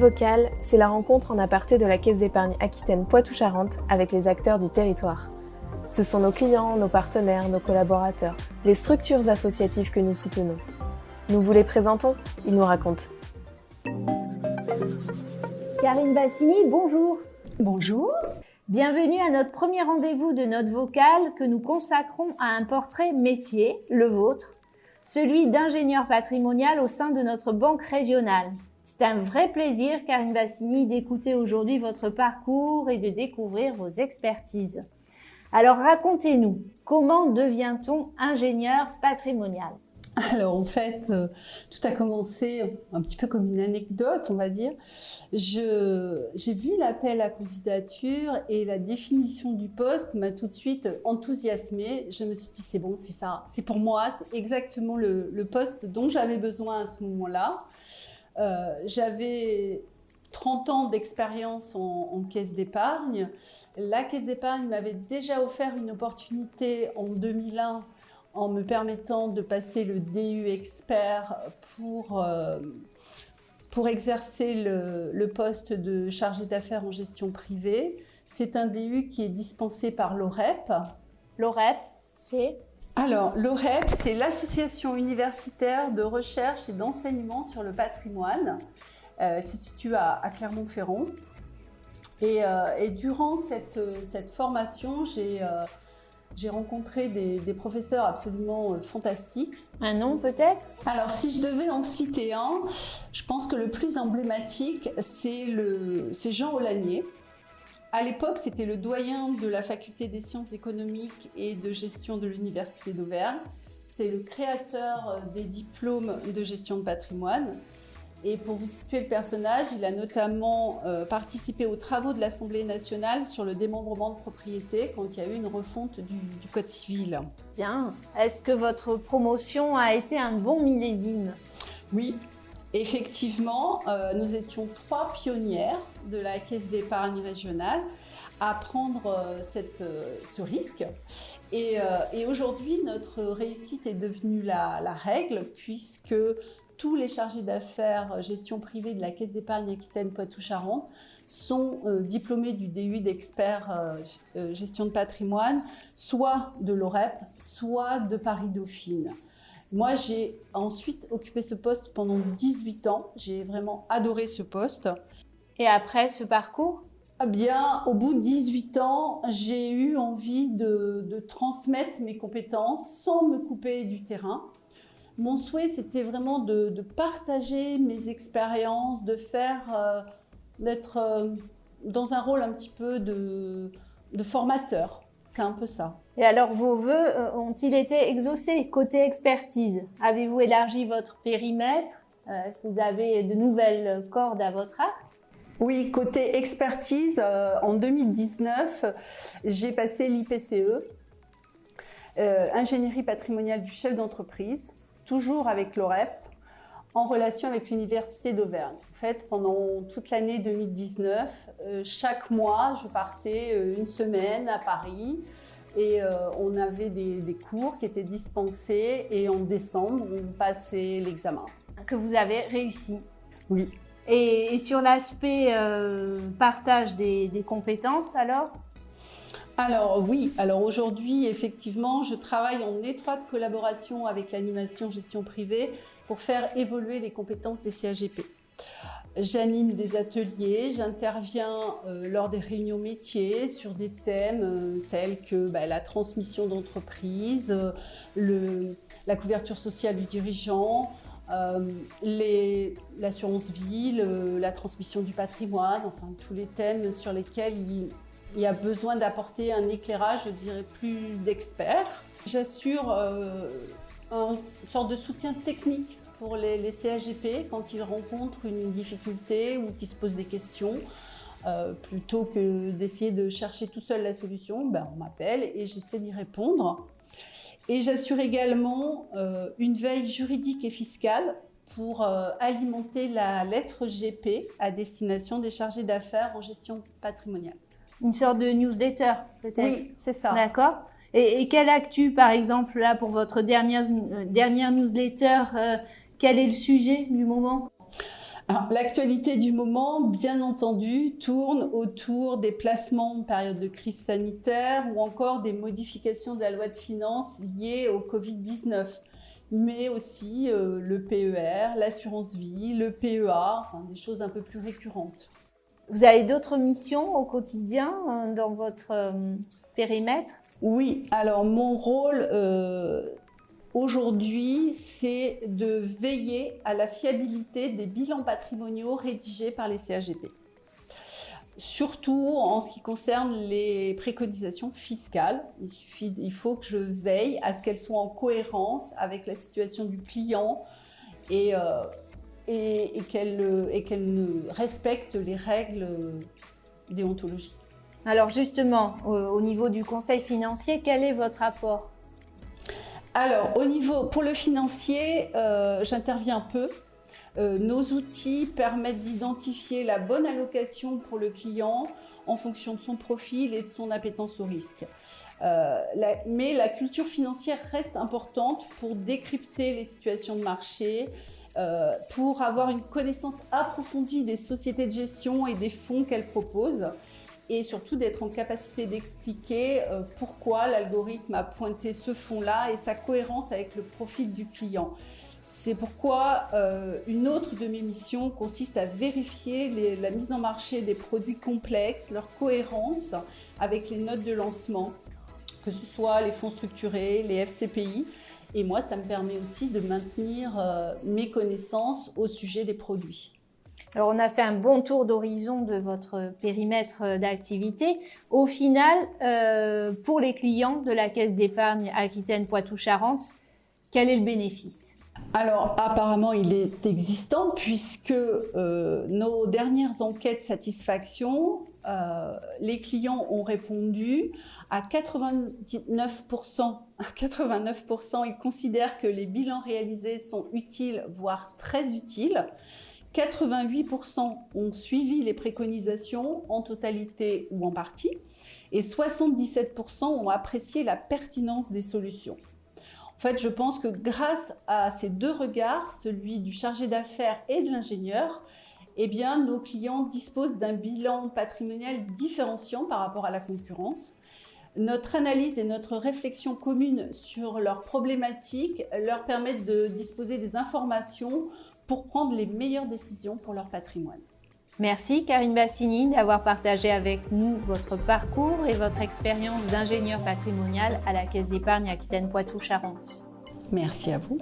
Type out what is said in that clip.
vocale, c'est la rencontre en aparté de la Caisse d'épargne Aquitaine Poitou-Charentes avec les acteurs du territoire. Ce sont nos clients, nos partenaires, nos collaborateurs, les structures associatives que nous soutenons. Nous vous les présentons, ils nous racontent. Karine Bassini, bonjour. Bonjour. Bienvenue à notre premier rendez-vous de Note vocale que nous consacrons à un portrait métier, le vôtre, celui d'ingénieur patrimonial au sein de notre banque régionale. C'est un vrai plaisir, Karine Bassini, d'écouter aujourd'hui votre parcours et de découvrir vos expertises. Alors racontez-nous, comment devient-on ingénieur patrimonial ? Alors en fait, tout a commencé un petit peu comme une anecdote, on va dire. J'ai vu l'appel à candidature et la définition du poste m'a tout de suite enthousiasmée. Je me suis dit c'est bon, c'est ça, c'est pour moi, c'est exactement le poste dont j'avais besoin à ce moment-là. J'avais 30 ans d'expérience en caisse d'épargne. La caisse d'épargne m'avait déjà offert une opportunité en 2001 en me permettant de passer le DU expert pour exercer le poste de chargé d'affaires en gestion privée. C'est un DU qui est dispensé par l'OREP. L'OREP, c'est ? Alors, l'OREP, c'est l'Association universitaire de recherche et d'enseignement sur le patrimoine. Elle se situe à Clermont-Ferrand. Et durant cette formation, j'ai rencontré des professeurs absolument fantastiques. Un nom peut-être ? Alors, si je devais en citer un, je pense que le plus emblématique, c'est Jean Olagnier. À l'époque, c'était le doyen de la faculté des sciences économiques et de gestion de l'université d'Auvergne. C'est le créateur des diplômes de gestion de patrimoine. Et pour vous situer le personnage, il a notamment participé aux travaux de l'Assemblée nationale sur le démembrement de propriété quand il y a eu une refonte du Code civil. Bien. Est-ce que votre promotion a été un bon millésime ? Oui. Effectivement, nous étions 3 pionnières de la Caisse d'épargne régionale à prendre ce risque. Et aujourd'hui, notre réussite est devenue la règle puisque tous les chargés d'affaires gestion privée de la Caisse d'épargne Aquitaine Poitou-Charentes sont diplômés du DU d'expert gestion de patrimoine, soit de l'OREP, soit de Paris-Dauphine. Moi, j'ai ensuite occupé ce poste pendant 18 ans. J'ai vraiment adoré ce poste. Et après ce parcours ? Eh bien, au bout de 18 ans, j'ai eu envie de transmettre mes compétences sans me couper du terrain. Mon souhait, c'était vraiment de partager mes expériences, d'être dans un rôle un petit peu de formateur. C'est un peu ça. Et alors, vos vœux ont-ils été exaucés côté expertise ? Avez-vous élargi votre périmètre ? Est-ce que vous avez de nouvelles cordes à votre arc ? Oui, côté expertise, en 2019, j'ai passé l'IPCE, ingénierie patrimoniale du chef d'entreprise, toujours avec l'OREP, en relation avec l'Université d'Auvergne. En fait, pendant toute l'année 2019, chaque mois, je partais une semaine à Paris et on avait des cours qui étaient dispensés et en décembre, on passait l'examen. Que vous avez réussi. Oui. Et sur l'aspect partage des compétences, alors ? Alors oui, alors aujourd'hui, effectivement, je travaille en étroite collaboration avec l'animation gestion privée pour faire évoluer les compétences des CAGP. J'anime des ateliers, j'interviens lors des réunions métiers sur des thèmes tels que la transmission d'entreprise, la couverture sociale du dirigeant, l'assurance vie, la transmission du patrimoine, enfin tous les thèmes sur lesquels il y a besoin d'apporter un éclairage, je dirais, plus d'experts. J'assure une sorte de soutien technique pour les CAGP quand ils rencontrent une difficulté ou qu'ils se posent des questions. Plutôt que d'essayer de chercher tout seul la solution, on m'appelle et j'essaie d'y répondre. Et j'assure également une veille juridique et fiscale pour alimenter la lettre GP à destination des chargés d'affaires en gestion patrimoniale. Une sorte de newsletter, peut-être ? Oui, c'est ça. D'accord. Et quelle actu, par exemple, là, pour votre dernière newsletter, quel est le sujet du moment ? Alors, l'actualité du moment, bien entendu, tourne autour des placements en période de crise sanitaire ou encore des modifications de la loi de finances liées au Covid-19, mais aussi le PER, l'assurance vie, le PEA, enfin, des choses un peu plus récurrentes. Vous avez d'autres missions au quotidien dans votre périmètre? Oui, alors mon rôle aujourd'hui, c'est de veiller à la fiabilité des bilans patrimoniaux rédigés par les CAGP. Surtout en ce qui concerne les préconisations fiscales. Il faut que je veille à ce qu'elles soient en cohérence avec la situation du client et qu'elles respectent les règles déontologiques. Alors justement, au niveau du conseil financier, quel est votre apport? Alors, pour le financier, j'interviens peu. Nos outils permettent d'identifier la bonne allocation pour le client en fonction de son profil et de son appétence au risque. Mais la culture financière reste importante pour décrypter les situations de marché, pour avoir une connaissance approfondie des sociétés de gestion et des fonds qu'elles proposent, et surtout d'être en capacité d'expliquer pourquoi l'algorithme a pointé ce fonds-là et sa cohérence avec le profil du client. C'est pourquoi une autre de mes missions consiste à vérifier la mise en marché des produits complexes, leur cohérence avec les notes de lancement, que ce soit les fonds structurés, les FCPI. Et moi, ça me permet aussi de maintenir mes connaissances au sujet des produits. Alors, on a fait un bon tour d'horizon de votre périmètre d'activité. Au final, pour les clients de la Caisse d'épargne Aquitaine Poitou-Charentes, quel est le bénéfice? Alors, apparemment, il est existant puisque nos dernières enquêtes satisfaction, les clients ont répondu à 89%. À 89%, ils considèrent que les bilans réalisés sont utiles, voire très utiles. 88% ont suivi les préconisations en totalité ou en partie et 77% ont apprécié la pertinence des solutions. En fait, je pense que grâce à ces deux regards, celui du chargé d'affaires et de l'ingénieur, eh bien, nos clients disposent d'un bilan patrimonial différenciant par rapport à la concurrence. Notre analyse et notre réflexion commune sur leurs problématiques leur permettent de disposer des informations pour prendre les meilleures décisions pour leur patrimoine. Merci Karine Bassini d'avoir partagé avec nous votre parcours et votre expérience d'ingénieur patrimonial à la Caisse d'épargne Aquitaine Poitou-Charentes. Merci à vous.